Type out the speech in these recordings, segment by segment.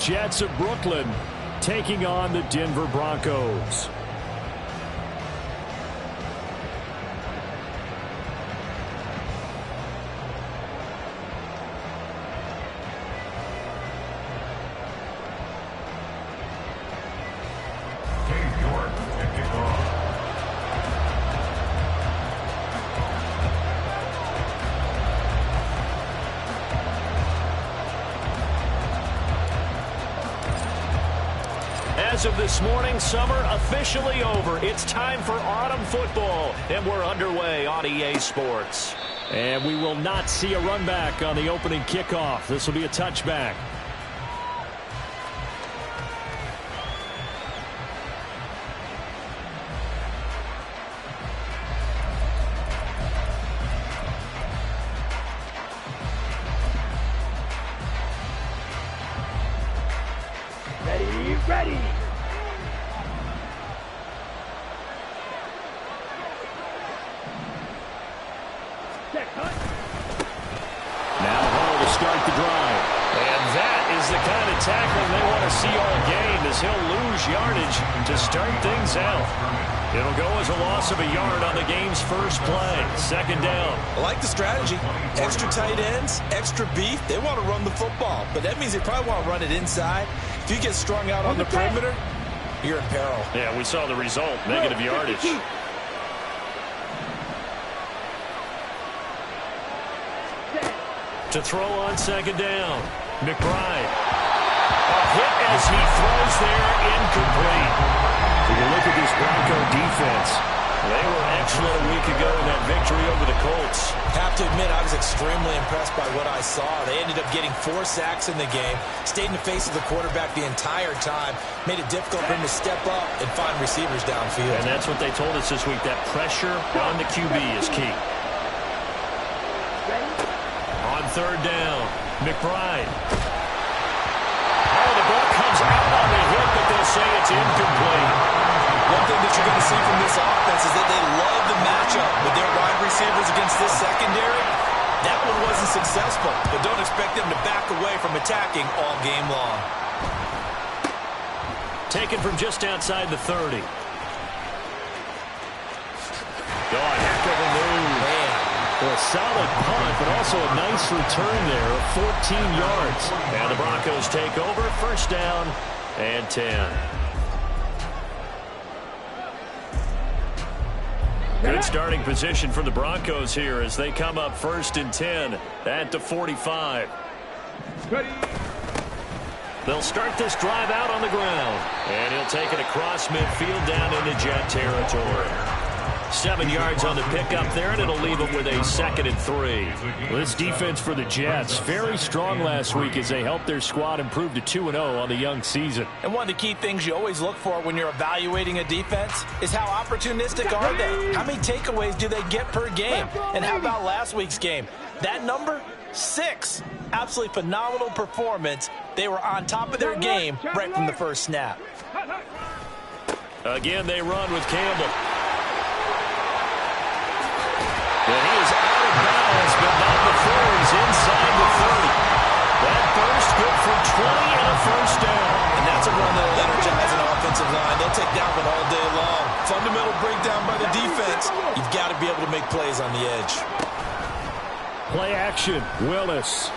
Jets of Brooklyn taking on the Denver Broncos. As of this morning, summer officially over. It's time for autumn football, and we're underway on EA Sports. And we will not see a run back on the opening kickoff. This will be a touchback. Ready. Now Hall to start the drive. And that is the kind of tackling they want to see all game, as he'll lose yardage to start things out. It'll go as a loss of a yard on the game's first play. Second down. I like the strategy. Extra tight ends, extra beef. They want to run the football, but that means they probably want to run it inside. If you get strung out on the perimeter, you're in peril. Yeah, we saw the result. Negative yardage. To throw on second down. McBride. A hit as he throws there, incomplete. When you look at this Bronco defense, they were excellent a week ago in that victory over the Colts. Have to admit, I was extremely impressed by what I saw. They ended up getting 4 sacks in the game, stayed in the face of the quarterback the entire time, made it difficult for him to step up and find receivers downfield. And that's what they told us this week, that pressure on the QB is key. On third down, McBride. Oh, the ball comes out on the hit, but they'll say it's incomplete. One thing that you're going to see from this offense is that they love the matchup with their wide receivers against this secondary. That one wasn't successful, but don't expect them to back away from attacking all game long. Taken from just outside the 30. Oh, a heck of a move. Man. A solid punt, but also a nice return there of 14 yards. And the Broncos take over, first down and 10. Good starting position for the Broncos here as they come up first and 10 at the 45. Ready. They'll start this drive out on the ground. And he'll take it across midfield down into Jet territory. 7 yards on the pickup there, and it'll leave them with a 2nd and 3. Well, this defense for the Jets, very strong last week as they helped their squad improve to 2-0 on the young season. And one of the key things you always look for when you're evaluating a defense is how opportunistic are they? How many takeaways do they get per game? And how about last week's game? That number, 6. Absolutely phenomenal performance. They were on top of their game right from the first snap. Again, they run with Campbell. And he is out of bounds, but not before he's inside the 30. That burst good for 20 and a first down. And that's a run that'll energize an offensive line. They'll take that one all day long. Fundamental breakdown by the defense. You've got to be able to make plays on the edge. Play action, Willis.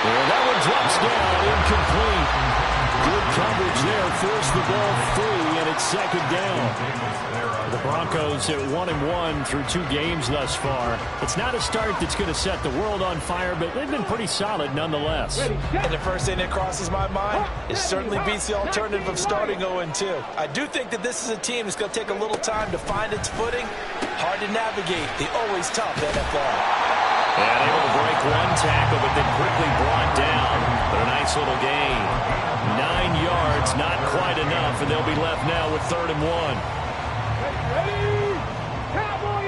And that one drops down, incomplete. Good coverage there, forced the ball free, and it's second down. The Broncos at 1-1 through 2 games thus far. It's not a start that's going to set the world on fire, but they've been pretty solid nonetheless. And the first thing that crosses my mind is certainly beats the alternative of starting 0-2. I do think that this is a team that's going to take a little time to find its footing. Hard to navigate the always tough NFL. And able to break one tackle, but then quickly brought down. But a nice little gain. 9 yards, not quite enough, and they'll be left now with 3rd and 1. Ready. Cowboy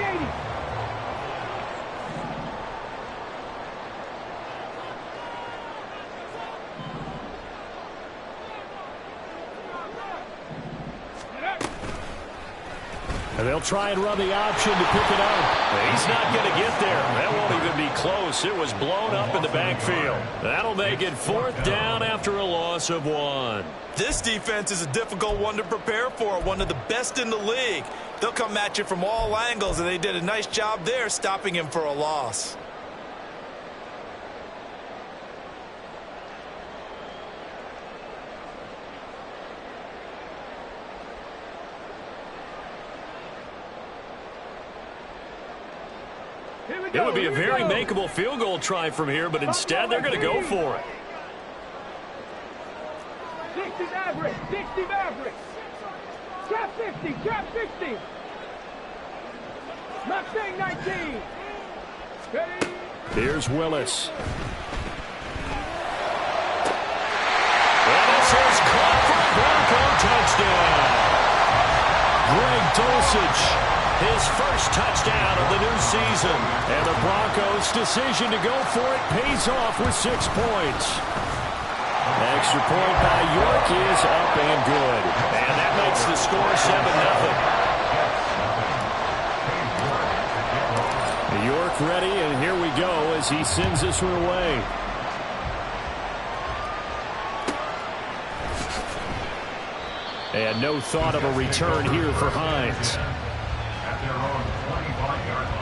80. And they'll try and run the option to pick it up. He's not going to get there. That won't even be close. It was blown up in the backfield. That'll make it 4th down after a loss of 1. This defense is a difficult one to prepare for, one of the best in the league. They'll come at you from all angles, and they did a nice job there stopping him for a loss. It would be a very makeable field goal try from here, but instead they're going to go for it. 60 Mavericks, 60 Mavericks. Trap 50, trap 50. Mustang 19. Ready? Here's Willis. And this is caught for a Bronco touchdown. Greg Dulcich, his first touchdown of the new season. And the Broncos' decision to go for it pays off with 6 points. Extra point by York is up and good. And that makes the score 7-0. York ready, and here we go as he sends this one away. And no thought of a return here for Hines. At their own 25-yard line.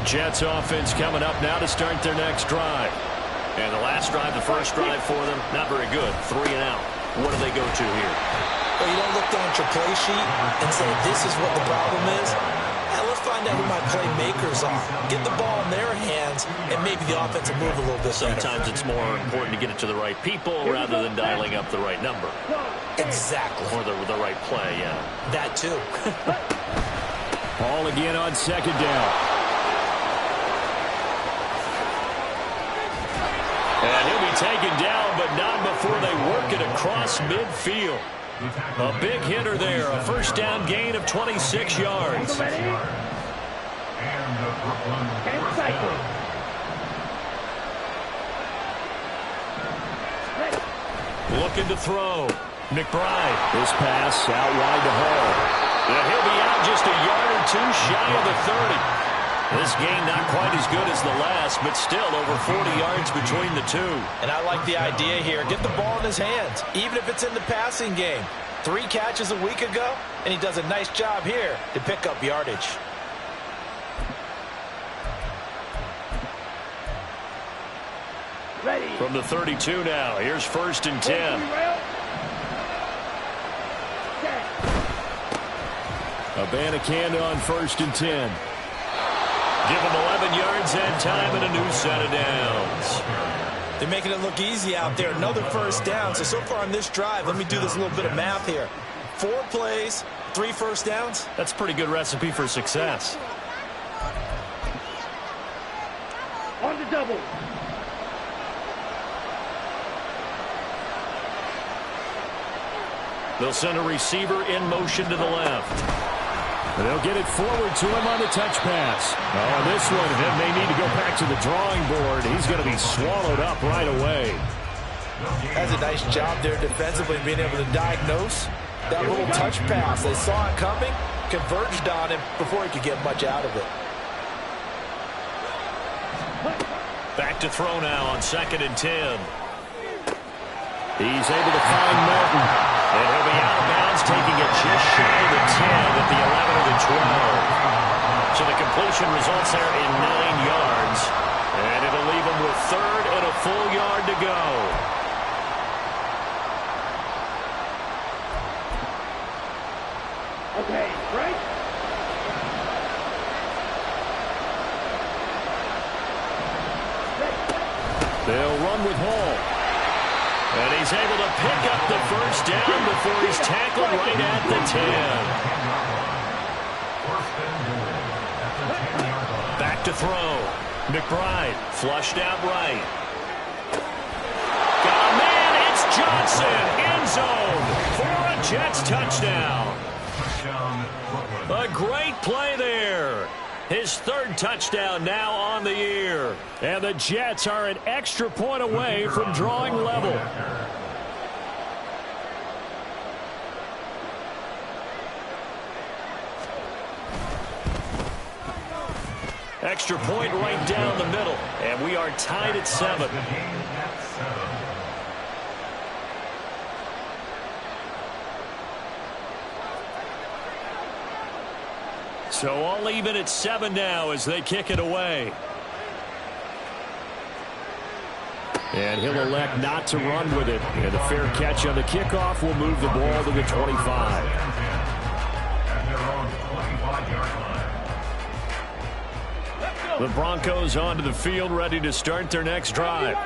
Jets offense coming up now to start their next drive. And the last drive, the first drive for them, not very good. 3 and out. What do they go to here? Well, you don't look down at your play sheet and say, this is what the problem is. Let's find out who my playmakers are. Get the ball in their hands, and maybe the offense will move a little bit better. Sometimes it's more important to get it to the right people rather than dialing up the right number. Exactly. Or the right play, yeah. That too. Ball again on 2nd down. And he'll be taken down, but not before they work it across midfield. A big hitter there, a first down gain of 26 yards. Looking to throw. McBride. This pass out wide to Hall. And he'll be out just a yard or 2 shy of the 30. This game not quite as good as the last, but still over 40 yards between the two. And I like the idea here. Get the ball in his hands, even if it's in the passing game. 3 catches a week ago, and he does a nice job here to pick up yardage. Ready. From the 32 now, here's 1st and 10. Abanikanda on 1st and 10. Give him 11 yards that time and a new set of downs. They're making it look easy out there. Another first down. So far on this drive, let me do this little bit of math here. 4 plays, 3 first downs. That's a pretty good recipe for success. On the double. They'll send a receiver in motion to the left. And they'll get it forward to him on the touch pass. On this one, then they need to go back to the drawing board. He's going to be swallowed up right away. That's a nice job there defensively, being able to diagnose that little touch pass. They saw it coming, converged on him before he could get much out of it. Back to throw now on 2nd and 10. He's able to find Martin. And he'll be out of bounds, taking it just shy of the 10 at the 11 of the 12. So the completion results there in 9 yards. And it'll leave him with 3rd and a full yard to go. Okay, right? They'll run with Hall. And he's able to pick up the first down before he's tackled right at the 10. Back to throw. McBride flushed out right. Got a man, it's Johnson, end zone for a Jets touchdown. A great play there. His third touchdown now on the year. And the Jets are an extra point away from drawing level. Extra point right down the middle. And we are tied at 7. So all even at 7 now as they kick it away. And he'll elect not to run with it. And a fair catch on the kickoff will move the ball to the 25. The Broncos onto the field, ready to start their next drive.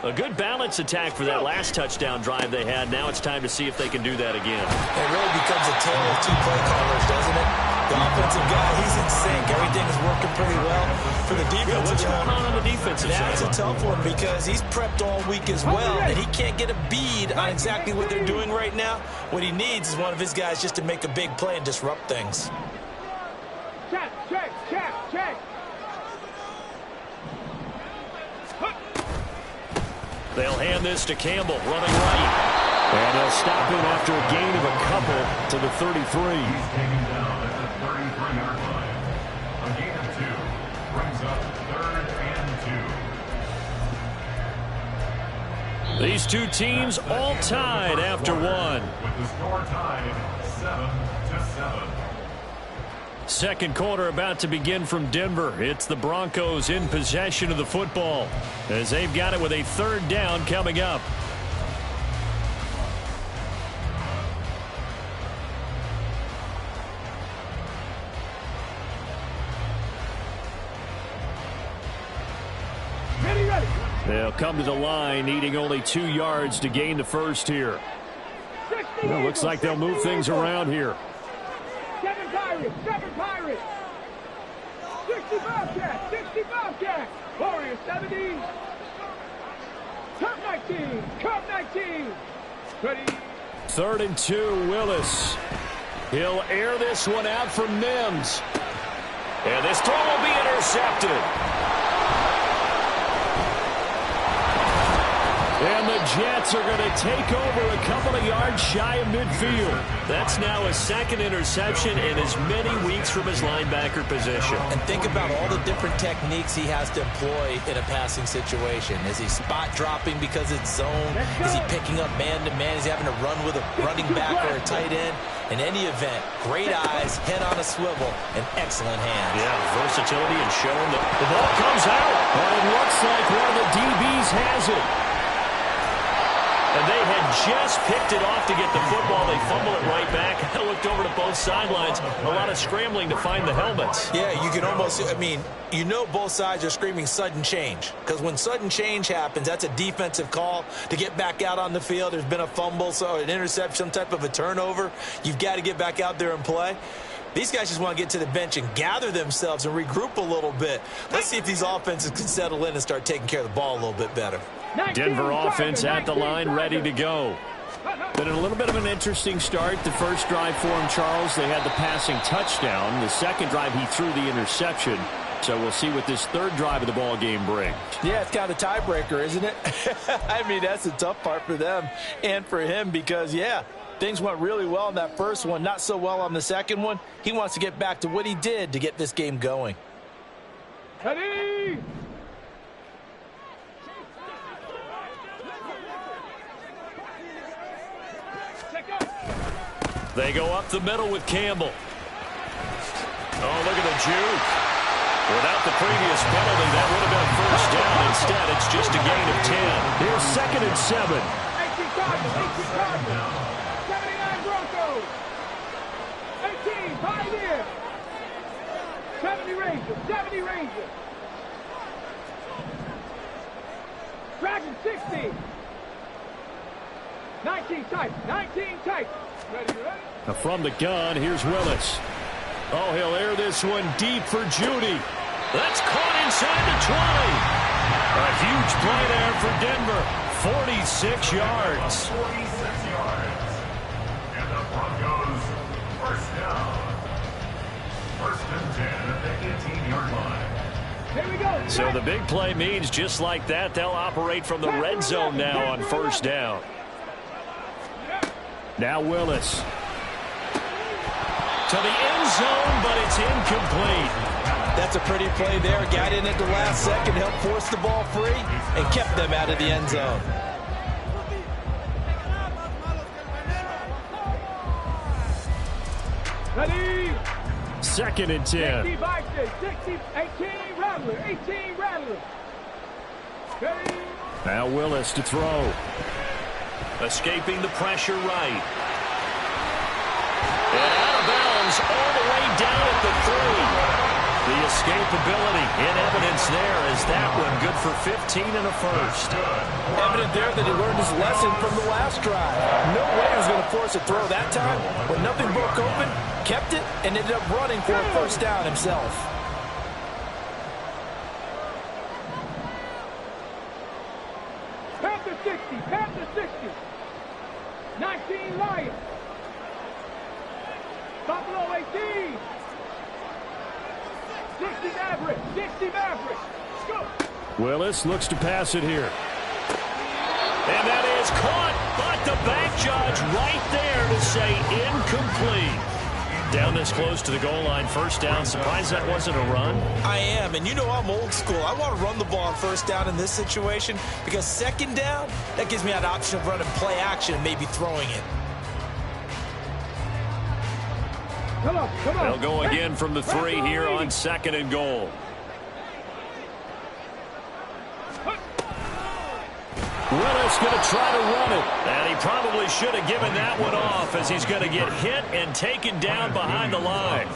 A good balance attack for that last touchdown drive they had. Now it's time to see if they can do that again. It really becomes a tale of two play callers, doesn't it? The offensive guy, he's in sync. Everything is working pretty well. For the defensive what's going on the defensive side? That's a tough one because he's prepped all week as well, and he can't get a bead on exactly what they're doing right now. What he needs is one of his guys just to make a big play and disrupt things. Check, check, check, check. They'll hand this to Campbell, running right. And they'll stop him after a gain of a couple to the 33. He's taken down at the 33-yard line. A gain of 2 brings up 3rd and 2. These two teams all tied after 1. With the score tied 7-7. Second quarter about to begin from Denver. It's the Broncos in possession of the football as they've got it with a 3rd down coming up. Ready. They'll come to the line needing only 2 yards to gain the first here. Well, looks like they'll move things around here. 7 Pirates. 60 Bobcats. Warriors 70. Cup 19. Ready. 3rd and 2, Willis. He'll air this one out from Mims. And this throw will be intercepted. And the Jets are going to take over a couple of yards shy of midfield. That's now a 2nd interception in as many weeks from his linebacker position. And think about all the different techniques he has to employ in a passing situation. Is he spot dropping because it's zone? Is he picking up man-to-man? Is he having to run with a running back or a tight end? In any event, great eyes, head on a swivel, and excellent hands. Yeah, versatility and showing that the ball comes out. But it looks like one of the DBs has it. And they had just picked it off to get the football. They fumble it right back. I looked over to both sidelines. A lot of scrambling to find the helmets. Yeah, you can almost, you know both sides are screaming sudden change. Because when sudden change happens, that's a defensive call to get back out on the field. There's been a fumble, so an interception, some type of a turnover. You've got to get back out there and play. These guys just want to get to the bench and gather themselves and regroup a little bit. Let's see if these offenses can settle in and start taking care of the ball a little bit better. Denver offense at the line, ready to go. Been a little bit of an interesting start. The first drive for him, Charles, they had the passing touchdown. The second drive, he threw the interception. So we'll see what this 3rd drive of the ball game brings. Yeah, it's kind of a tiebreaker, isn't it? That's the tough part for them and for him because, yeah, things went really well in that first one, not so well on the second one. He wants to get back to what he did to get this game going. Ready. They go up the middle with Campbell. Oh, look at the juke. Without the previous penalty, that would have been first down. Instead, it's just a gain of 10. Here's 2nd and 7. 18 Cardinals. 79 Broncos. 18, 5 here. 70 Rangers. Dragon 60. 19 tight. Ready. Now from the gun, here's Willis. Oh, he'll air this one deep for Judy. That's caught inside the 20. A huge play there for Denver. 46 yards. 46 yards. And the Broncos first down. 1st and 10 at the 18-yard So the big play means just like that, they'll operate from the red zone now on first down. Now Willis. To the end zone, but it's incomplete. That's a pretty play there. Got in at the last second, helped force the ball free, and kept them out of the end zone. Ready? 2nd and 10. 60, 18, Rattler, 18, Rattler. Ready? Now Willis to throw. Escaping the pressure right. And out of bounds all the way down at the 3. The escapability in evidence there as that one good for 15 and a first. Evident there that he learned his lesson from the last drive. No way he was going to force a throw that time. When nothing broke open, kept it, and ended up running for a first down himself. Panther 60, Panther 60. 19, Lions. Buffalo 18. 60 Maverick, 60 Maverick. Go. Willis looks to pass it here. And that is caught, but the back judge right there to say incomplete. Down this close to the goal line, first down. Surprised that wasn't a run? I am, and you know I'm old school. I want to run the ball on first down in this situation because second down, that gives me that option of running play action and maybe throwing it. Come on. They'll go again from the 3 here on 2nd and goal. Willis going to try to run it. And he probably should have given that one off as he's going to get hit and taken down behind the line.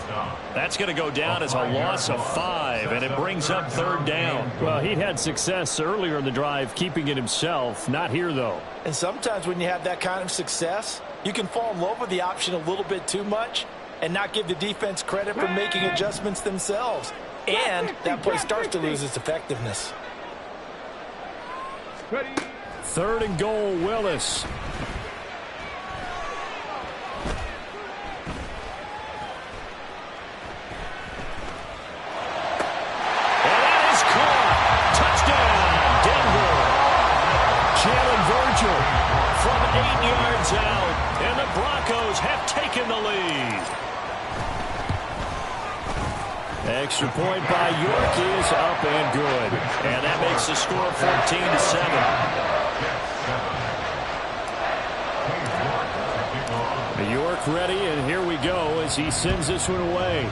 That's going to go down as a loss of 5, and it brings up 3rd down. Well, he had success earlier in the drive keeping it himself. Not here, though. And sometimes when you have that kind of success, you can fall in love with the option a little bit too much and not give the defense credit for making adjustments themselves. And that play starts to lose its effectiveness. Ready? 3rd and goal, Willis. And that is caught. Touchdown, Denver. Jalen Virgil From 8 yards out, and the Broncos have taken the lead. Extra point by York is up and good. And that makes the score 14-7. York ready, and here we go as he sends this one away.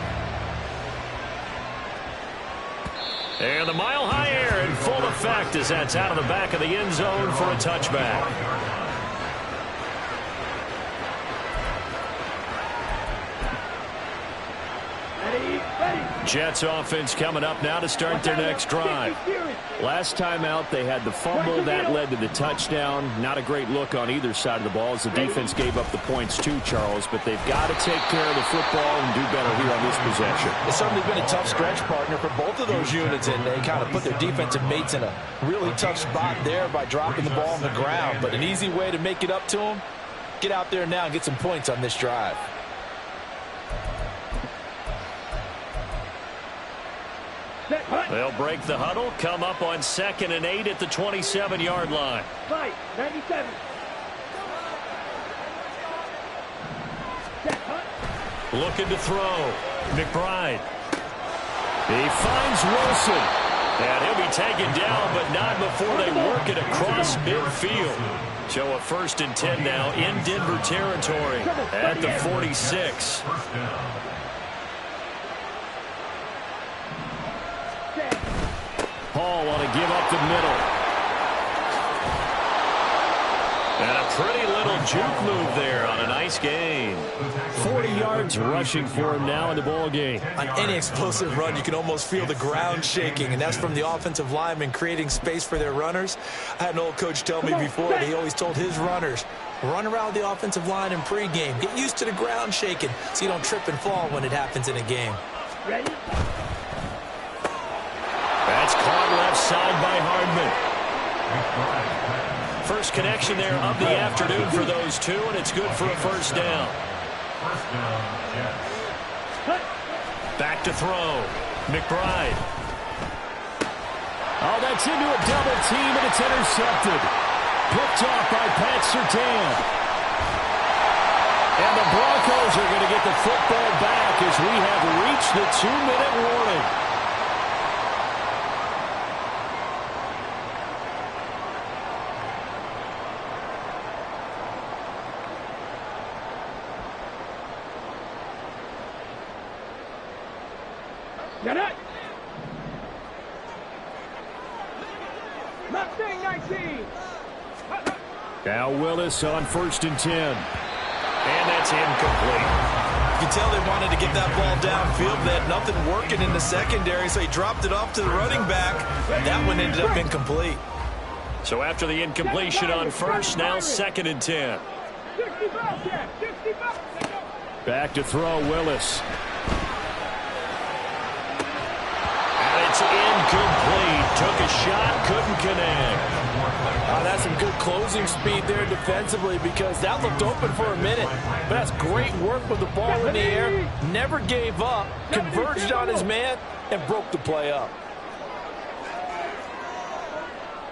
And the mile-high air in full effect as that's out of the back of the end zone for a touchback. Jets offense coming up now to start their next drive. Last time out, they had the fumble. That led to the touchdown. Not a great look on either side of the ball as the defense gave up the points too, Charles. But they've got to take care of the football and do better here on this possession. It's certainly been a tough stretch, partner, for both of those units, and they kind of put their defensive mates in a really tough spot there by dropping the ball on the ground. But an easy way to make it up to them, get out there now and get some points on this drive. They'll break the huddle, come up on 2nd and 8 at the 27-yard line. Fight, 97. Looking to throw. McBride. He finds Wilson. And he'll be taken down, but not before they work it across midfield. So a 1st and 10 now in Denver territory at the 46. Hall want to give up the middle. And a pretty little juke move there on a nice gain. 40 yards rushing for him now in the ball game. On any explosive run, you can almost feel the ground shaking, and that's from the offensive linemen creating space for their runners. I had an old coach tell me before that he always told his runners, run around the offensive line in pregame. Get used to the ground shaking so you don't trip and fall when it happens in a game. Ready? That's caught left side by Hardman. First connection there of the afternoon for those two, and it's good for a first down. Back to throw. McBride. Oh, that's into a double team, and it's intercepted. Picked off by Pat Surtain. And the Broncos are going to get the football back as we have reached the 2-minute warning. Get it! Mustang 19! Now Willis on 1st and 10. And that's incomplete. You can tell they wanted to get that ball downfield. They had nothing working in the secondary, so he dropped it off to the running back. That one ended up incomplete. So after the incompletion on 1st, now 2nd and 10. 65, Jack! 65! Back to throw, Willis. And it's incomplete. Took a shot, couldn't connect. That's some good closing speed there defensively because that looked open for a minute. But that's great work with the ball in the air. Never gave up, converged on his man, and broke the play up.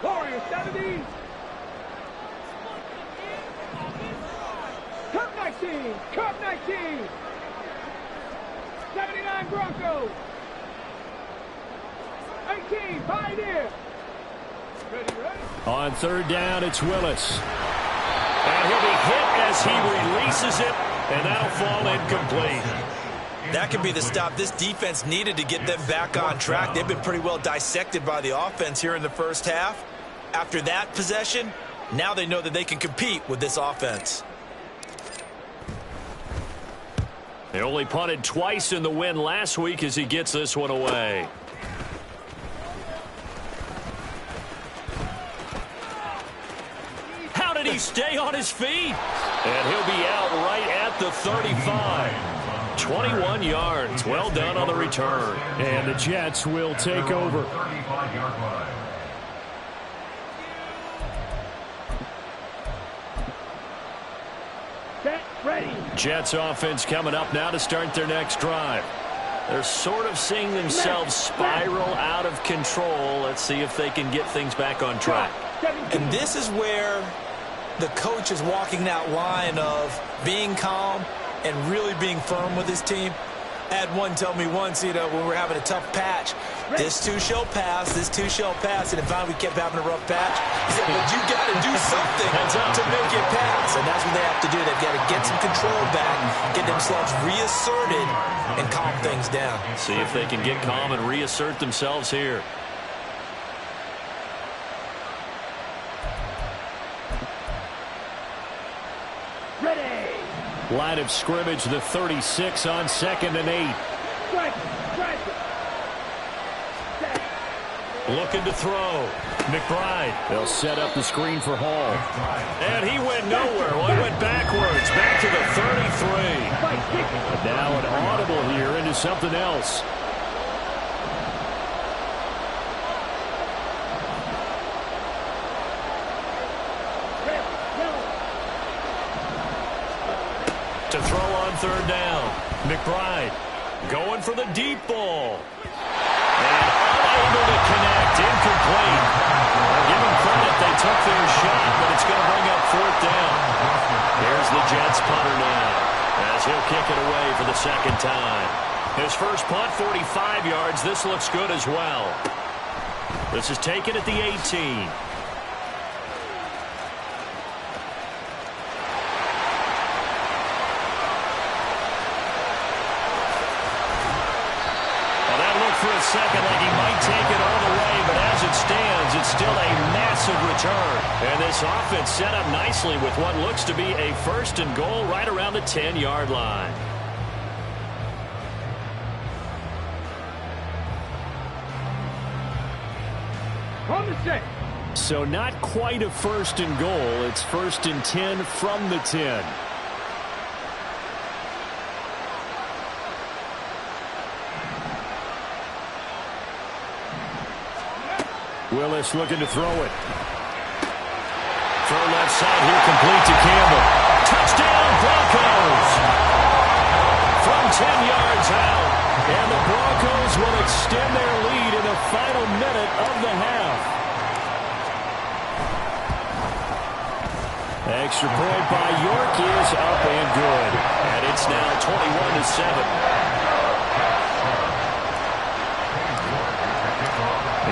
Warriors 70. Cup 19. Cup 19. 79 Broncos. 18 Pioneer. Ready? On 3rd down, it's Willis. And he'll be hit as he releases it, and that'll fall incomplete. That could be the stop this defense needed to get them back on track. They've been pretty well dissected by the offense here in the first half. After that possession, now they know that they can compete with this offense. They only punted twice in the win last week as he gets this one away. How did he stay on his feet? And he'll be out right at the 35. 21 yards. Well done on the return. And the Jets will take over. 35-yard line. Set. Ready. Jets offense coming up now to start their next drive. They're sort of seeing themselves spiral out of control. Let's see if they can get things back on track. And this is where the coach is walking that line of being calm and really being firm with his team. I had one tell me once, when we're having a tough patch, this too shall pass, this too shall pass. And if finally we kept having a rough patch, he said, but you got to do something to make it pass. And that's what they have to do. They've got to get some control back, get themselves reasserted, and calm things down. See if they can get calm and reassert themselves here. Ready. Line of scrimmage, the 36 on 2nd and 8. Strike. Strike. Set. Looking to throw. McBride. They'll set up the screen for Hall. And he went nowhere. Well, he went backwards. Back to the 33. Fight. Kick. But now an audible here into something else. To throw on 3rd down. McBride going for the deep ball. And unable to connect. Incomplete. Give them credit. They took their shot, but it's going to bring up 4th down. Here's the Jets punter now as he'll kick it away for the 2nd time. His first punt, 45 yards. This looks good as well. This is taken at the 18. For a second like he might take it all the way, but as it stands, it's still a massive return. And this offense set up nicely with what looks to be a 1st and goal right around the 10-yard line. On the set. So not quite a 1st and goal. It's 1st and 10 from the 10. Willis looking to throw it. Throw left side here, complete to Campbell. Touchdown, Broncos! From 10 yards out. And the Broncos will extend their lead in the final minute of the half. Extra point by York is up and good. And it's now 21-7.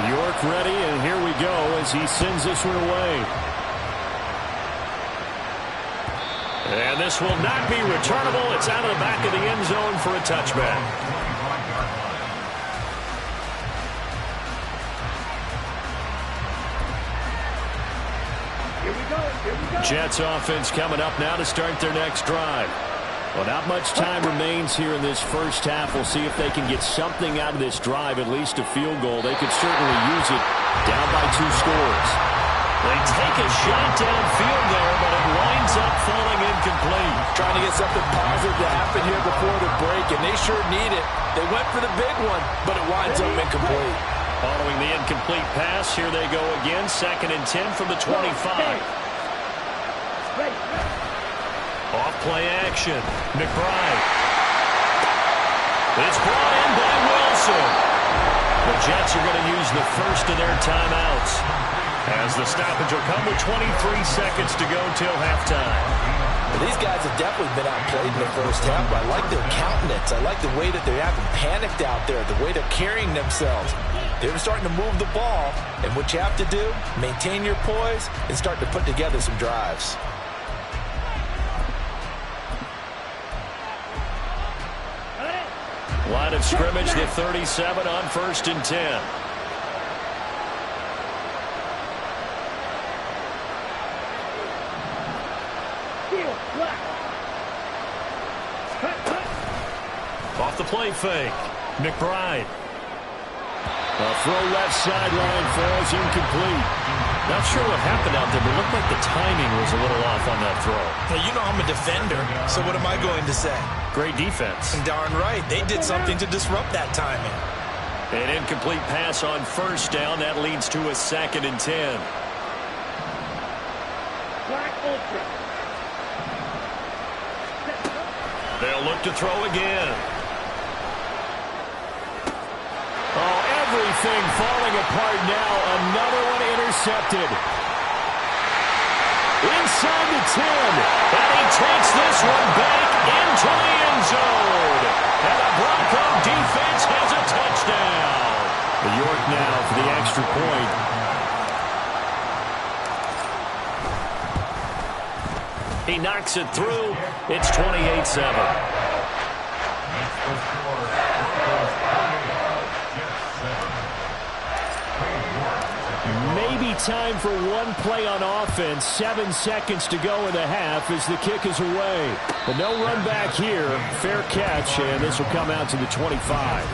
York ready, and here we go as he sends this one away. And this will not be returnable. It's out of the back of the end zone for a touchback. Here we go. Jets offense coming up now to start their next drive. Well, not much time remains here in this first half. We'll see if they can get something out of this drive, at least a field goal. They could certainly use it down by 2 scores. They take a shot downfield there, but it winds up falling incomplete. Trying to get something positive to happen here before the break, and they sure need it. They went for the big one, but it winds up incomplete. Following the incomplete pass, here they go again. 2nd and 10 from the 25. Off play action. McBride. It's brought in by Wilson. The Jets are going to use the first of their timeouts, as the stoppage will come with 23 seconds to go till halftime. Well, these guys have definitely been outplayed in the first half, but I like their countenance. I like the way that they haven't panicked out there, the way they're carrying themselves. They're starting to move the ball, and what you have to do, maintain your poise and start to put together some drives. Line of scrimmage, the 37 on 1st and 10. Off the play fake. McBride. A throw left sideline falls incomplete. Not sure what happened out there, but it looked like the timing was a little off on that throw. Hey, you know I'm a defender, so what am I going to say? Great defense. Darn right. They did something to disrupt that timing. An incomplete pass on 1st down. That leads to a 2nd and 10. They'll look to throw again. Oh, everything falling apart now. Another one intercepted. Inside the 10. And he takes this one back into the end zone. And the Bronco defense has a touchdown. York now for the extra point. He knocks it through. It's 28-7. Maybe time for one play on offense. 7 seconds to go in the half as the kick is away. But no run back here. Fair catch, and this will come out to the 25.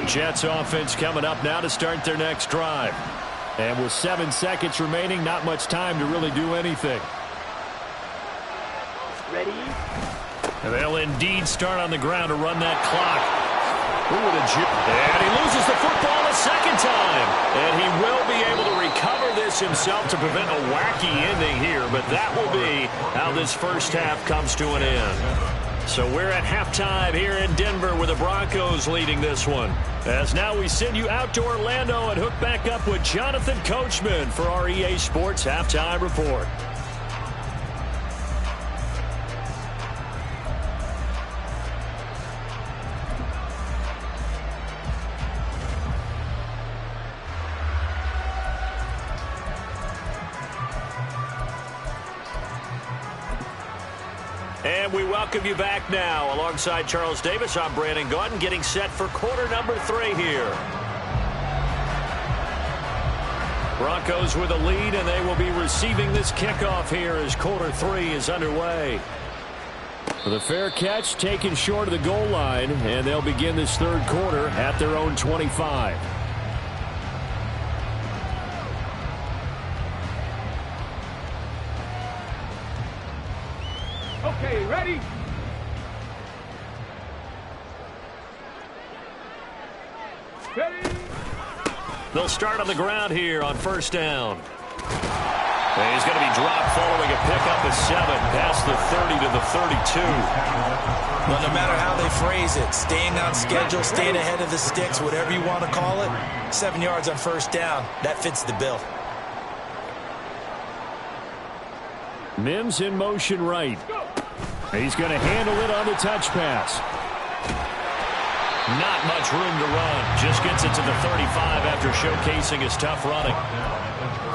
Jets offense coming up now to start their next drive. And with 7 seconds remaining, not much time to really do anything. Ready? They'll indeed start on the ground to run that clock. And he loses the football a second time. And he will be able to recover this himself to prevent a wacky ending here. But that will be how this first half comes to an end. So we're at halftime here in Denver with the Broncos leading this one. As now we send you out to Orlando and hook back up with Jonathan Coachman for our EA Sports Halftime Report. And we welcome you back now. Alongside Charles Davis, I'm Brandon Gaudin, getting set for quarter number 3 here. Broncos with a lead, and they will be receiving this kickoff here as quarter 3 is underway. The fair catch taken short of the goal line, and they'll begin this third quarter at their own 25. Okay, ready? Ready? They'll start on the ground here on 1st down. And he's going to be dropped following a pickup of 7 past the 30 to the 32. Well, no matter how they phrase it, staying on schedule, staying ahead of the sticks, whatever you want to call it, 7 yards on first down, that fits the bill. Mims in motion right. He's going to handle it on the touch pass. Not much room to run. Just gets it to the 35 after showcasing his tough running.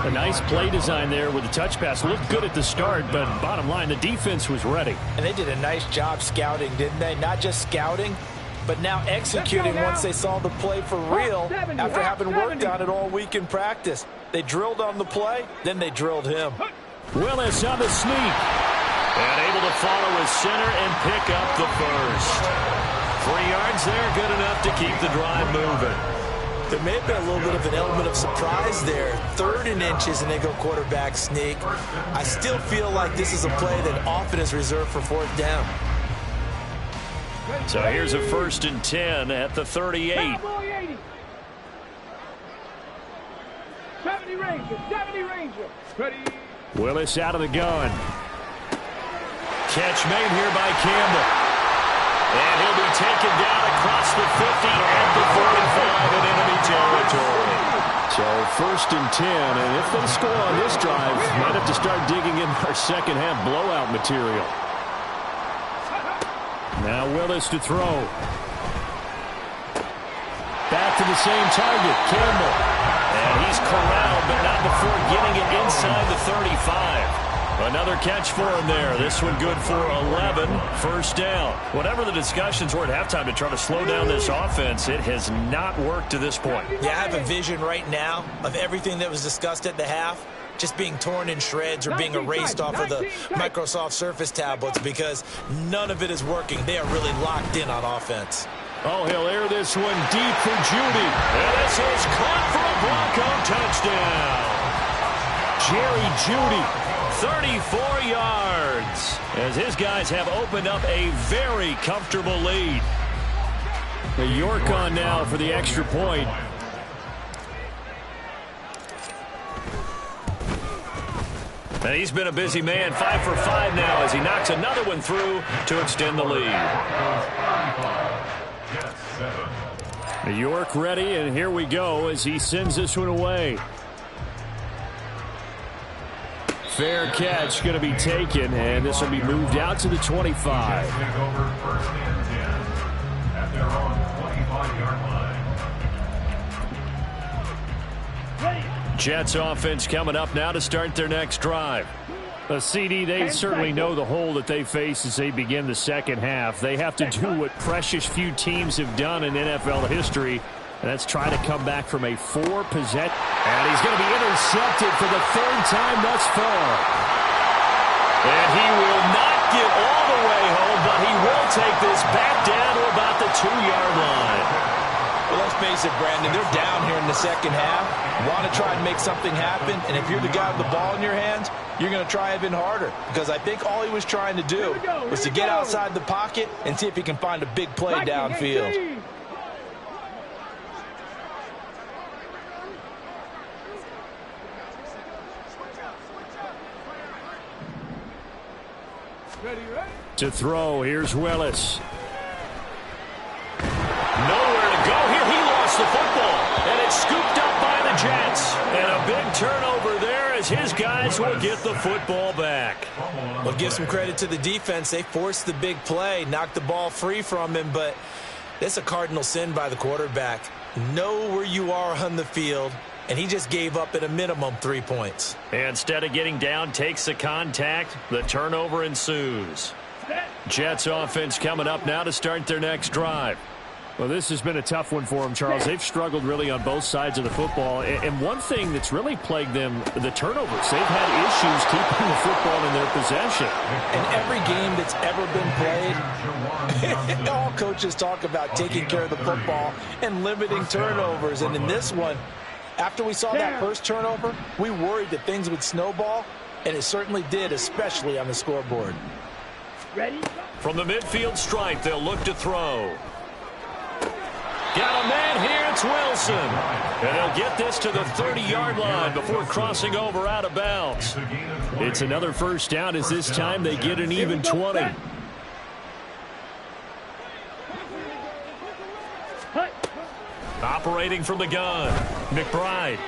A nice play design there with the touch pass. Looked good at the start, but bottom line, the defense was ready. And they did a nice job scouting, didn't they? Not just scouting, but now executing once they saw the play for real after having worked on it all week in practice. They drilled on the play, then they drilled him. Willis on the sneak. And able to follow his center and pick up the first. 3 yards there, good enough to keep the drive moving. There may have been a little bit of an element of surprise there. 3rd and inches, and they go quarterback sneak. I still feel like this is a play that often is reserved for 4th down. So here's a 1st and 10 at the 38. 70 Ranger. Ready. Willis out of the gun. Catch made here by Campbell. And he'll be taken down across the 50 at the 45 in enemy territory. So 1st and 10, and if they score on this drive, might have to start digging in our second half blowout material. Now Willis to throw. Back to the same target, Campbell. And he's corralled, but not before getting it inside the 35. Another catch for him there. This one good for 11. 1st down. Whatever the discussions were at halftime to try to slow down this offense, it has not worked to this point. Yeah, I have a vision right now of everything that was discussed at the half just being torn in shreds or being erased off of the Microsoft Surface tablets because none of it is working. They are really locked in on offense. Oh, he'll air this one deep for Judy. And this is caught for a Bronco touchdown. Jerry Judy. 34 yards as his guys have opened up a very comfortable lead. The York on now for the extra point. And he's been a busy man. 5 for 5 now as he knocks another one through to extend the lead. The York ready, and here we go as he sends this one away. Fair catch going to be taken, and this will be moved out to the 25. Jets offense coming up now to start their next drive. CD, they certainly know the hole that they face as they begin the second half. They have to do what precious few teams have done in NFL history, and that's try to come back from a 4-possession. And he's going to be intercepted for the 3rd time thus far. And he will not get all the way home, but he will take this back down to about the 2-yard line. Well, let's face it, Brandon, they're down here in the second half. Want to try and make something happen, and if you're the guy with the ball in your hands, you're going to try even harder because I think all he was trying to do was to get outside the pocket and see if he can find a big play downfield. To throw, here's Willis. Nowhere to go here. He lost the football, and it's scooped up by the Jets. And a big turnover there as his guys will get the football back. Well, give some credit to the defense. They forced the big play, knocked the ball free from him, but it's a cardinal sin by the quarterback. Know where you are on the field, and he just gave up at a minimum 3 points. And instead of getting down, takes the contact. The turnover ensues. Jets offense coming up now to start their next drive. Well, this has been a tough one for them, Charles. They've struggled really on both sides of the football. And one thing that's really plagued them, the turnovers. They've had issues keeping the football in their possession. In every game that's ever been played, all coaches talk about taking care of the football and limiting turnovers. And in this one, after we saw that first turnover, we worried that things would snowball, and it certainly did, especially on the scoreboard. Ready? From the midfield stripe, they'll look to throw. Got a man here, it's Wilson. And he'll get this to the 30-yard line before crossing over out of bounds. It's another first down as this time they get an even 20. Operating from the gun, McBride.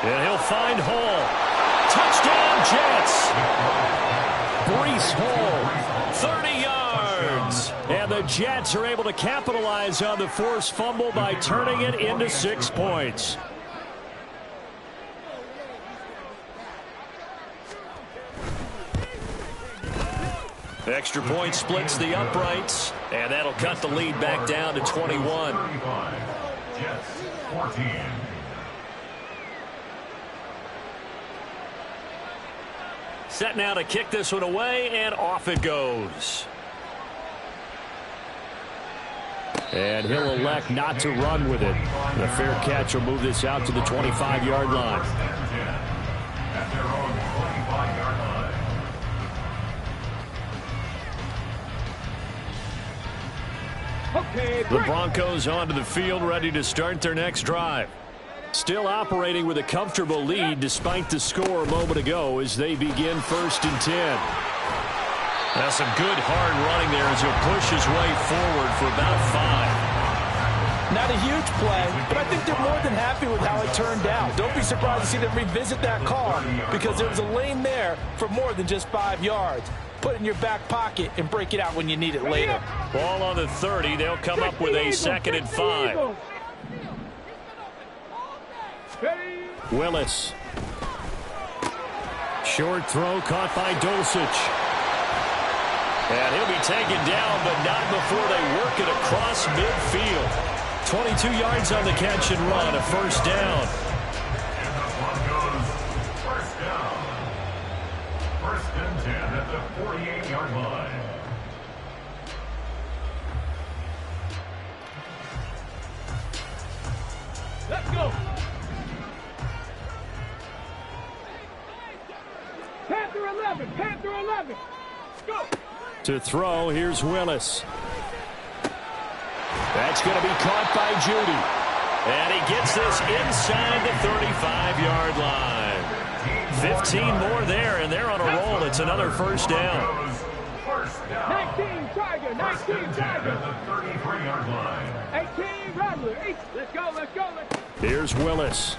And he'll find Hall. Touchdown, Jets. Breece Hall, 30 yards. And the Jets are able to capitalize on the forced fumble by turning it into 6 points. Extra point splits the uprights, and that'll cut the lead back down to 21. 35. Jets 14. Set now to kick this one away, and off it goes. And he'll elect not to run with it. The fair catch will move this out to the 25-yard line. At their own 25-yard line. Okay, The Broncos onto the field, ready to start their next drive. Still operating with a comfortable lead despite the score a moment ago as they begin 1st and 10. That's some good hard running there as he'll push his way forward for about 5. Not a huge play, but I think they're more than happy with how it turned out. Don't be surprised to see them revisit that call because there was a lane there for more than just 5 yards. Put it in your back pocket and break it out when you need it later. Ball on the 30. They'll come up with a 2nd and 5. Willis. Short throw caught by Dulcich. And he'll be taken down, but not before they work it across midfield. 22 yards on the catch and run, a 1st down. And the Broncos, 1st down. 1st and 10 at the 48-yard line. Let's go. Panther 11. Panther 11. Go. To throw, here's Willis. That's going to be caught by Judy. And he gets this inside the 35-yard line. 15 more there, and they're on a roll. It's another 1st down. 19 Tiger. 19 Tiger. At the 33-yard line. 18 Rattler. Let's go. Let's go. Let's go. Here's Willis.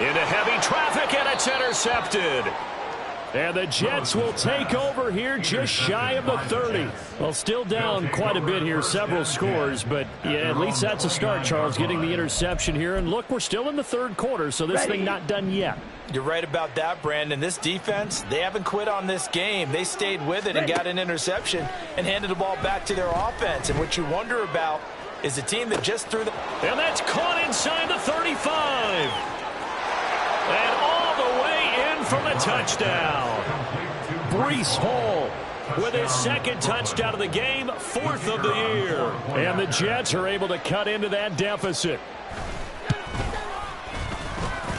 Into heavy traffic, and it's intercepted. And the Jets will take over here just shy of the 30. Well, still down quite a bit here, several scores, but yeah, at least that's a start, Charles, getting the interception here. And look, we're still in the 3rd quarter, so this thing not done yet. You're right about that, Brandon. This defense, they haven't quit on this game. They stayed with it and got an interception and handed the ball back to their offense. And what you wonder about is a team that just threw the... And that's caught inside the 35. And all the way in for the touchdown. Breece Hall with his 2nd touchdown of the game, 4th of the year. And the Jets are able to cut into that deficit.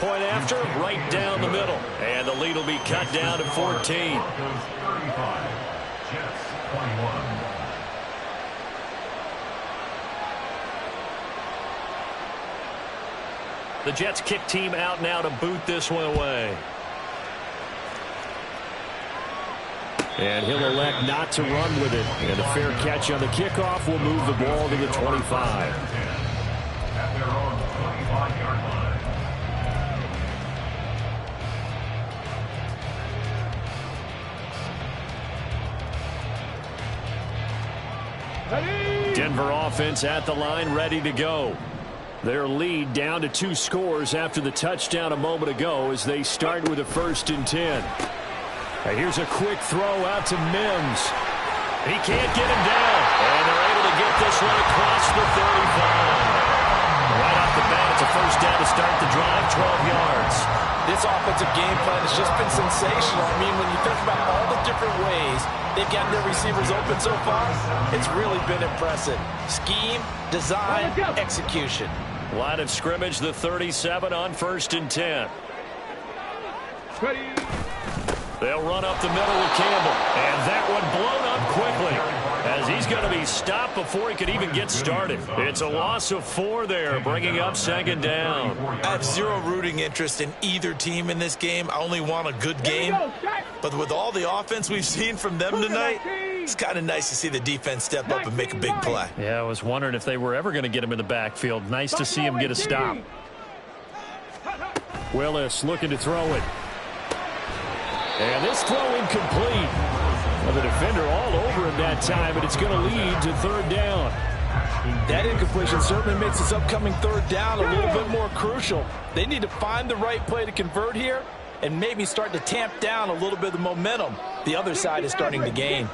Point after, right down the middle. And the lead will be cut down to 14. Broncos 35. Jets 21. The Jets kick team out now to boot this one away. And he'll elect not to run with it. And a fair catch on the kickoff will move the ball to the 25. At their own 25-yard line. Denver offense at the line, ready to go. Their lead down to 2 scores after the touchdown a moment ago as they start with a 1st and 10. Here's a quick throw out to Mims. He can't get him down. And they're able to get this one across the 35. Right off the bat, it's a 1st down to start the drive, 12 yards. This offensive game plan has just been sensational. I mean, when you think about all the different ways they've gotten their receivers open so far, it's really been impressive. Scheme, design, execution. Line of scrimmage, the 37 on 1st and 10. Ready. They'll run up the middle with Campbell. And that one blown up quickly as he's going to be stopped before he could even get started. It's a loss of 4 there, bringing up 2nd down. I have zero rooting interest in either team in this game. I only want a good game. But with all the offense we've seen from them tonight, It's kind of nice to see the defense step up and make a big play. Yeah, I was wondering if they were ever going to get him in the backfield. Nice to see him get a stop. Willis looking to throw it. And this throw incomplete. Well, the defender all over him that time, and it's going to lead to third down. That incompletion certainly makes this upcoming third down a little bit more crucial. They need to find the right play to convert here and maybe start to tamp down a little bit of the momentum the other side is starting to gain.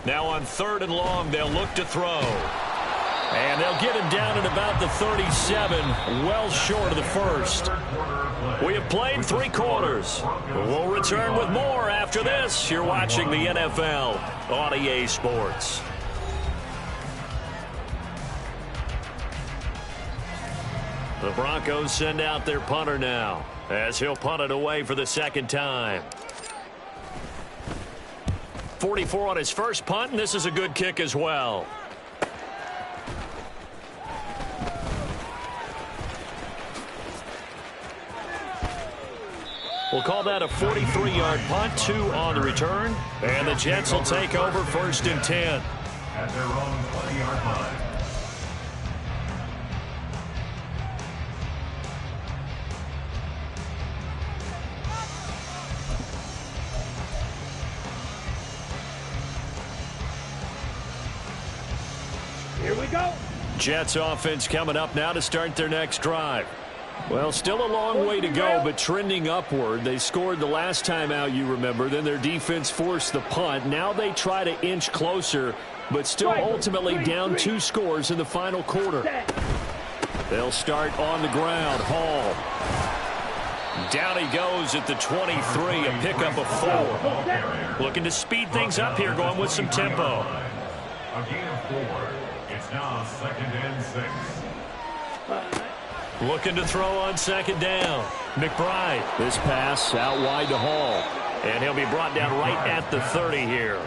Now on 3rd and long, they'll look to throw. And they'll get him down at about the 37, well short of the first. We have played 3 quarters. We'll return with more after this. You're watching the NFL on EA Sports. The Broncos send out their punter now, as he'll punt it away for the second time. 44 on his first punt, and this is a good kick as well. We'll call that a 43-yard punt, 2 on the return, and the Jets will take over 1st and 10. At their own 20-yard line. Here we go. Jets offense coming up now to start their next drive. Well, still a long way to go, but trending upward. They scored the last time out, you remember. Then their defense forced the punt. Now they try to inch closer, but still ultimately down 2 scores in the final quarter. They'll start on the ground. Hall. Down he goes at the 23, a pickup of 4. Looking to speed things up here, going with some tempo. A gain of 4. It's now 2nd and 6. Looking to throw on 2nd down. McBride. This pass out wide to Hall. And he'll be brought down right at the 30 here.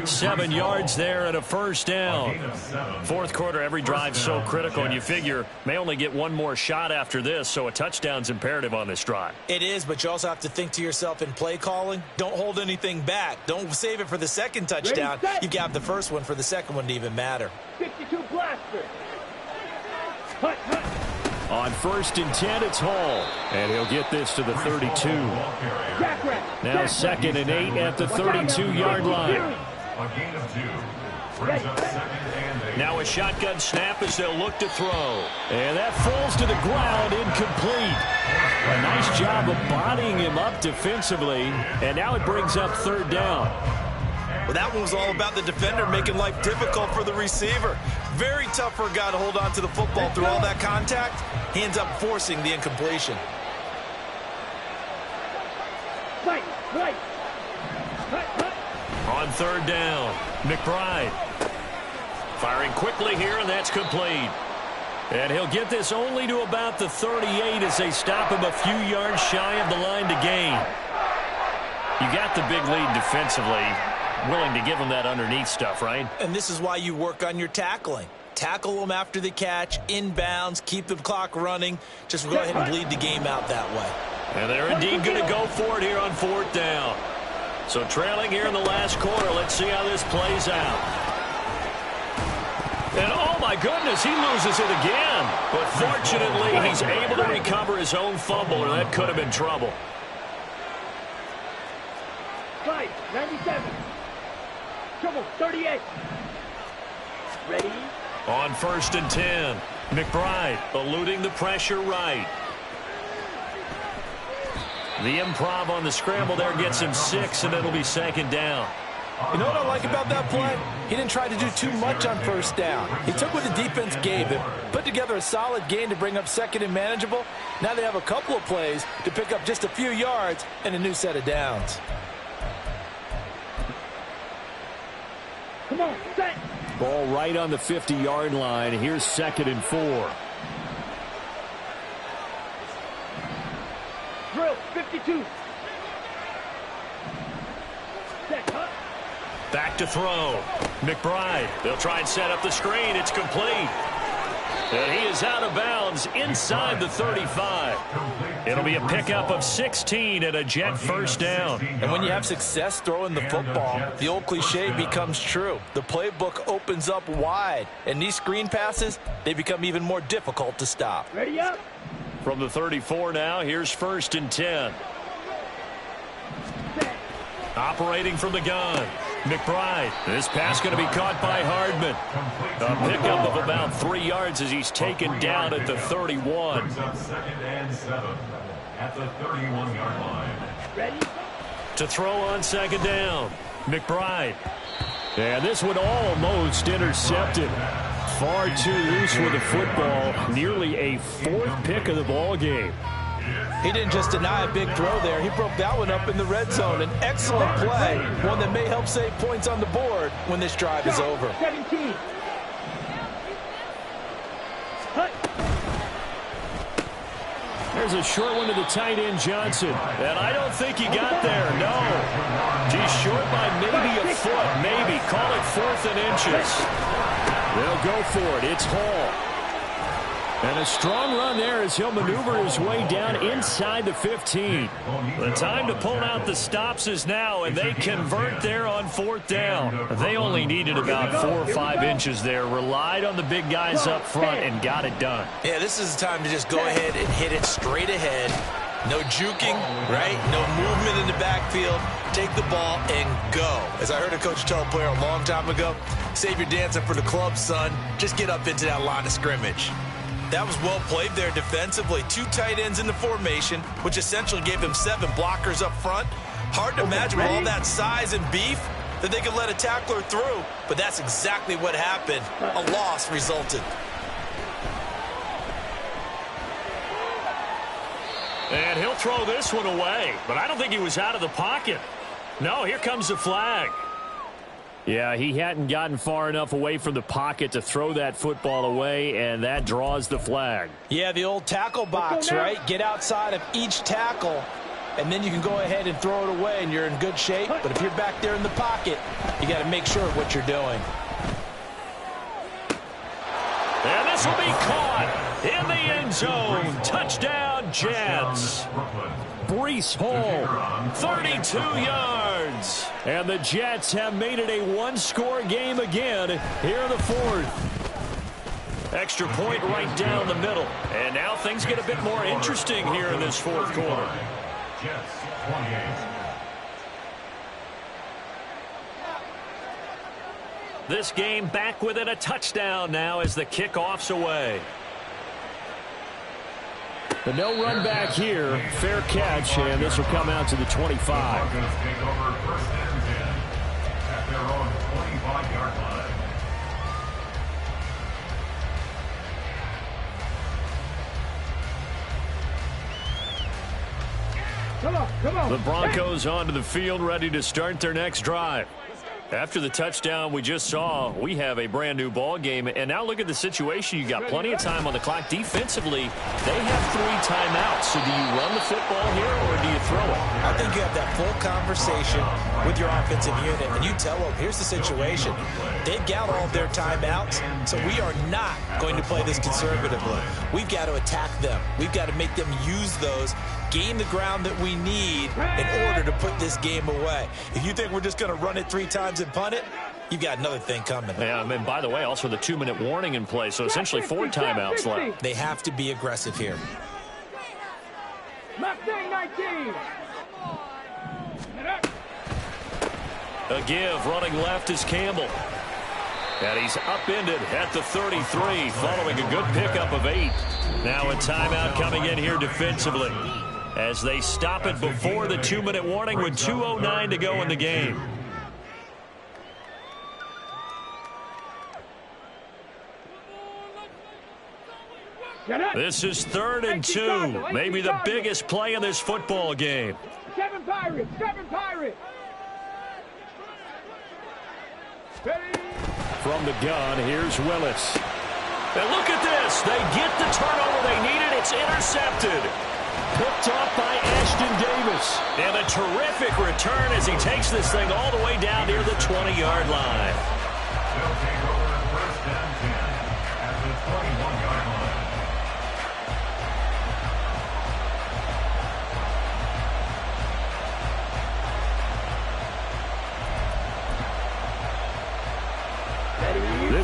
7 yards there and a first down. 4th quarter, every drive's so critical, and you figure may only get one more shot after this, so a touchdown's imperative on this drive. It is, but you also have to think to yourself in play calling, don't hold anything back. Don't save it for the second touchdown. You've got the first one for the second one to even matter. 52 blaster. Hut, hut. On 1st and 10, it's Hall. And he'll get this to the 32. Now 2nd and 8 at the 32-yard line. A gain of 2. Brings up 2nd and 8. Now a shotgun snap as they'll look to throw. And that falls to the ground, incomplete. A nice job of bodying him up defensively. And now it brings up 3rd down. Well, that one was all about the defender making life difficult for the receiver. Very tough for a guy to hold on to the football through all that contact. He ends up forcing the incompletion. Right, right. On 3rd down, McBride. Firing quickly here, and that's complete. And he'll get this only to about the 38 as they stop him a few yards shy of the line to gain. You got the big lead defensively. Willing to give them that underneath stuff, right? And this is why you work on your tackling. Tackle them after the catch, inbounds, keep the clock running. Just go ahead and bleed the game out that way. And they're indeed going to go for it here on 4th down. So trailing here in the last quarter. Let's see how this plays out. And oh my goodness, he loses it again. But fortunately, he's able to recover his own fumble, or that could have been trouble. 97. Trouble, 38. Ready? On 1st and 10, McBride eluding the pressure right. The improv on the scramble there gets him 6, and it'll be 2nd down. You know what I like about that play? He didn't try to do too much on 1st down. He took what the defense gave him, put together a solid gain to bring up 2nd and manageable. Now they have a couple of plays to pick up just a few yards and a new set of downs. Come on, set. Ball right on the 50-yard line. Here's 2nd and 4. Drill, 52. Set, huh? Back to throw. McBride. They'll try and set up the screen. It's complete. And he is out of bounds inside the 35. It'll be a pickup of 16 and a Jet first down. And when you have success throwing the football, the old cliche becomes true. The playbook opens up wide, and these screen passes, they become even more difficult to stop. Ready up. From the 34 now, here's 1st and 10. Operating from the gun, McBride. This pass going to be caught by Hardman. A pickup of about 3 yards as he's taken down at the 31. Brings up 2nd and 7 at the 31-yard line. Ready. To throw on 2nd down, McBride. And this one almost intercepted. Far too loose with the football. Nearly a 4th pick of the ball game. He didn't just deny a big throw there. He broke that one up in the red zone. An excellent play, one that may help save points on the board when this drive is over. 17. There's a short one to the tight end, Johnson. And I don't think he got there, no. He's short by maybe a foot, maybe. Call it 4th and inches. They'll go for it. It's Hall. And a strong run there as he'll maneuver his way down inside the 15. The time to pull out the stops is now, and they convert there on 4th down. They only needed about 4 or 5 inches there, relied on the big guys up front, and got it done. Yeah, this is the time to just go ahead and hit it straight ahead. No juking, right? No movement in the backfield. Take the ball and go. As I heard a coach tell a player a long time ago, save your dancing for the club, son. Just get up into that line of scrimmage. That was well played there defensively. 2 tight ends in the formation, which essentially gave them 7 blockers up front. Hard to imagine with all that size and beef that they could let a tackler through, but that's exactly what happened. A loss resulted. And he'll throw this one away, but I don't think he was out of the pocket. No, here comes the flag. Yeah, he hadn't gotten far enough away from the pocket to throw that football away, and that draws the flag. Yeah, the old tackle box, right? Get outside of each tackle, and then you can go ahead and throw it away, and you're in good shape. But if you're back there in the pocket, you got to make sure of what you're doing. And this will be caught in the end zone. Touchdown, Jets. Breece Hall, 32 yards. And the Jets have made it a 1-score game again here in the 4th. Extra point right down the middle. And now things get a bit more interesting here in this 4th quarter. Jets 28. This game back within a touchdown now as the kickoff's away. But no run back here. Fair catch, and this will come out to the 25. Broncos take over 1st and 10 at their own 25-yard line. Come on. The Broncos onto the field, ready to start their next drive. After the touchdown we just saw, we have a brand new ball game. And now look at the situation. You got plenty of time on the clock. Defensively, they have 3 timeouts. So do you run the football here or do you throw it? I think you have that full conversation with your offensive unit, and you tell them, here's the situation. They've got all their timeouts, so we are not going to play this conservatively. We've got to attack them. We've got to make them use those, gain the ground that we need in order to put this game away. If you think we're just going to run it 3 times and punt it, you've got another thing coming. Yeah, and by the way, also the 2-minute warning in play, so essentially 4 timeouts left. They have to be aggressive here. Mustang 19. A give, running left is Campbell. And he's upended at the 33, following a good pickup of 8. Now a timeout coming in here defensively, as they stop it before the 2-minute warning with 2:09 to go in the game. This is 3rd and 2, maybe the biggest play in this football game. 7 Pirates, 7 Pirates. From the gun, here's Willis. And look at this. They get the turnover they needed. It's intercepted. Picked off by Ashton Davis. And a terrific return as he takes this thing all the way down near the 20-yard line. They'll take over 1st and 10 at the 21-yard line.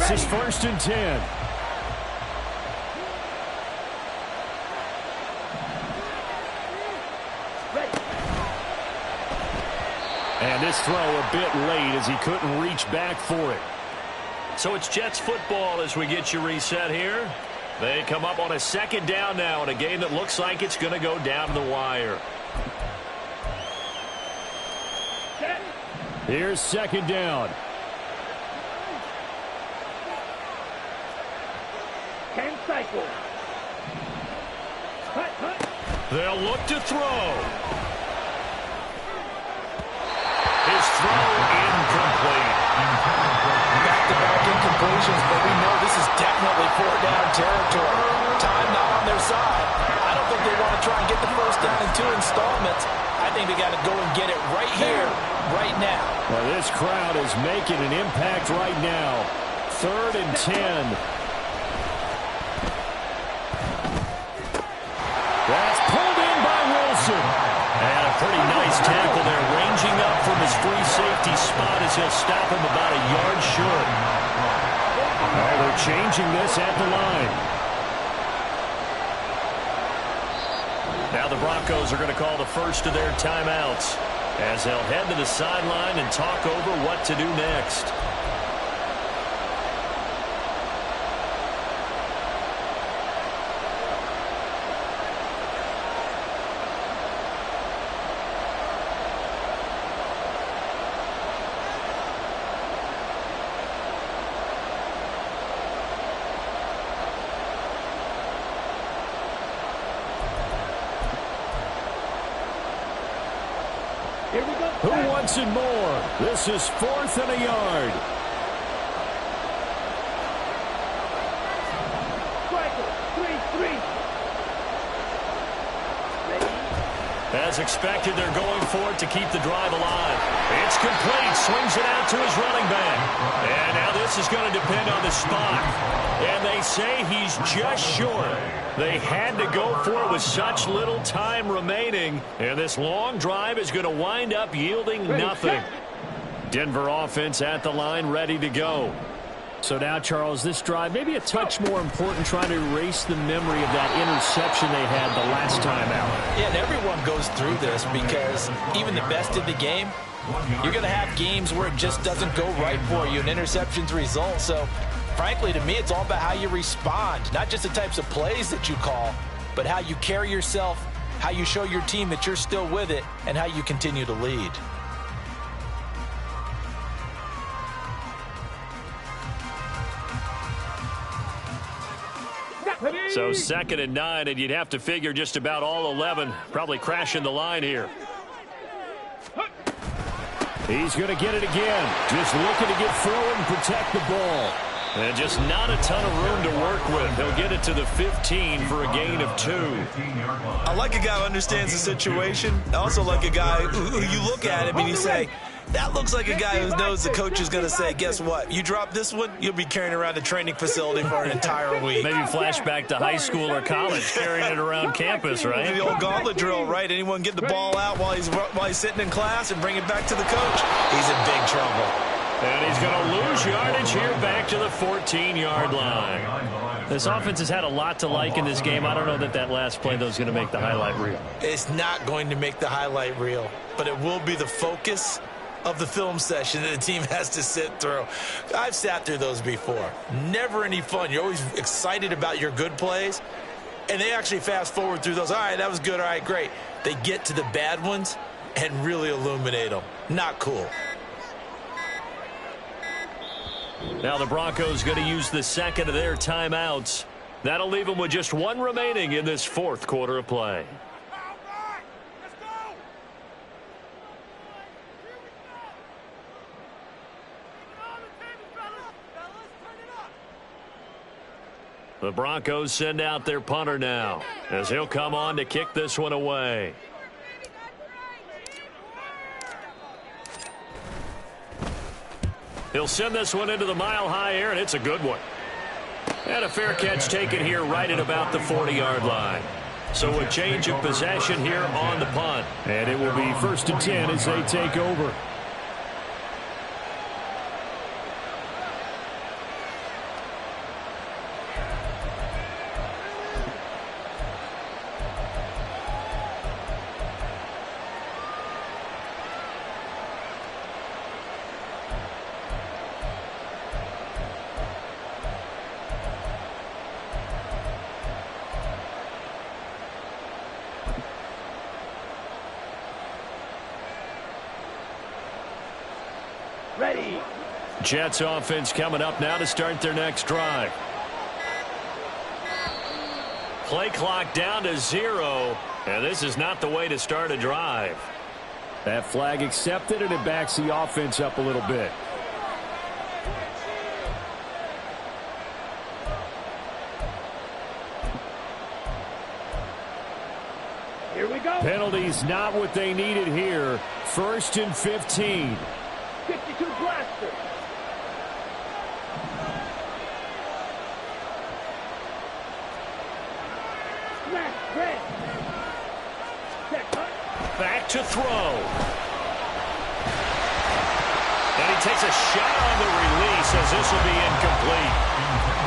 This is 1st and 10. And this throw a bit late as he couldn't reach back for it. So it's Jets football as we get you reset here. They come up on a 2nd down now in a game that looks like it's going to go down to the wire. Here's 2nd down. 10 cycles. They'll look to throw. His throw incomplete. Back-to-back incompletions, but we know this is definitely 4-down territory. Time not on their side. I don't think they want to try and get the 1st down in 2 installments. I think they got to go and get it right here, right now. Well, this crowd is making an impact right now. 3rd and 10. That's pulled in by Wilson. And a pretty nice tackle there, ranging up from his free safety spot as he'll stop him about a yard short. Oh, they're changing this at the line. Now the Broncos are going to call the first of their timeouts as they'll head to the sideline and talk over what to do next. Who wants it more? This is 4th and a yard. As expected, they're going for it to keep the drive alive. It's complete. Swings it out to his running back. And now this is going to depend on the spot. And they say he's just short. They had to go for it with such little time remaining. And this long drive is going to wind up yielding nothing. Denver offense at the line, ready to go. So now, Charles, this drive maybe a touch more important, trying to erase the memory of that interception they had the last time out. Yeah, and everyone goes through this because even the best in the game, you're going to have games where it just doesn't go right for you, and interceptions result. So, frankly, to me, it's all about how you respond, not just the types of plays that you call, but how you carry yourself, how you show your team that you're still with it, and how you continue to lead. So 2nd and 9, and you'd have to figure just about all 11 probably crashing the line here. He's going to get it again. Just looking to get forward and protect the ball. And just not a ton of room to work with. He'll get it to the 15 for a gain of 2. I like a guy who understands the situation. I also like a guy who you look at him and you say, that looks like a guy who knows the coach is going to say, guess what? You drop this one, you'll be carrying around a training facility for an entire week. Maybe flashback to high school or college, carrying it around campus, right? The old gauntlet drill, right? Anyone get the ball out while he's sitting in class and bring it back to the coach? He's in big trouble. And he's going to lose yardage here back to the 14-yard line. This offense has had a lot to like in this game. I don't know that last play, though, is going to make the highlight reel. It's not going to make the highlight reel, but it will be the focus of the film session that the team has to sit through. I've sat through those before. Never any fun. You're always excited about your good plays, and they actually fast forward through those. All right, that was good. All right, great. They get to the bad ones and really illuminate them. Not cool. Now the Broncos going to use the second of their timeouts. That'll leave them with just one remaining in this fourth quarter of play. The Broncos send out their punter now as he'll come on to kick this one away. He'll send this one into the mile-high air, and it's a good one. And a fair catch taken here right at about the 40-yard line. So a change of possession here on the punt. And it will be 1st and 10 as they take over. Ready. Jets offense coming up now to start their next drive. Play clock down to 0, and this is not the way to start a drive. That flag accepted, and it backs the offense up a little bit. Here we go. Penalties not what they needed here. 1st and 15. 52 blaster. Smash, red. Check, cut. Back to throw. And he takes a shot on the release as this will be incomplete.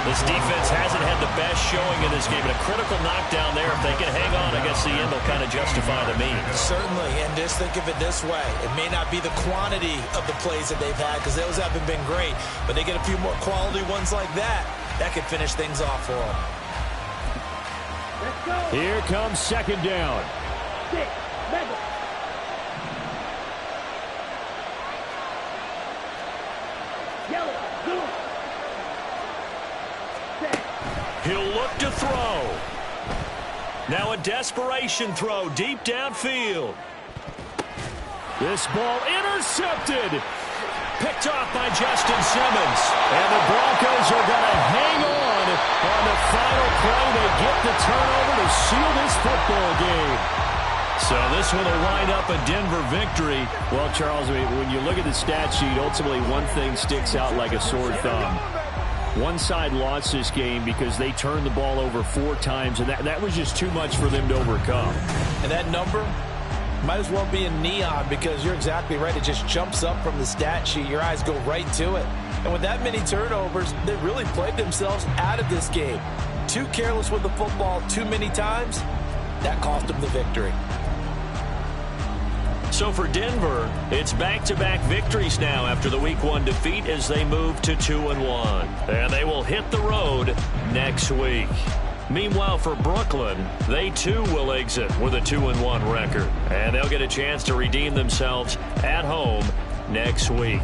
This defense hasn't had the best showing in this game, but a critical knockdown there. If they can hang on, I guess the end will kind of justify the means. Certainly, and just think of it this way. It may not be the quantity of the plays that they've had because those haven't been great, but they get a few more quality ones like that. That could finish things off for them. Let's go. Here comes 2nd down. 6, mega. Yellow, blue. He'll look to throw. Now a desperation throw deep downfield. This ball intercepted. Picked off by Justin Simmons. And the Broncos are going to hang on the final play. They get the turnover to seal this football game. So this one will wind up a Denver victory. Well, Charles, when you look at the stat sheet, ultimately one thing sticks out like a sore thumb. One side lost this game because they turned the ball over 4 times, and that was just too much for them to overcome. And that number might as well be in neon because you're exactly right. It just jumps up from the stat sheet. Your eyes go right to it. And with that many turnovers, they really played themselves out of this game. Too careless with the football too many times. That cost them the victory. So for Denver, it's back-to-back victories now after the Week 1 defeat as they move to 2-1. And they will hit the road next week. Meanwhile, for Brooklyn, they too will exit with a 2-1 record. And they'll get a chance to redeem themselves at home next week.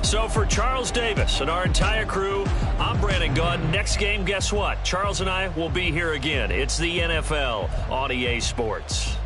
So for Charles Davis and our entire crew, I'm Brandon Gaudin. Next game, guess what? Charles and I will be here again. It's the NFL on EA Sports.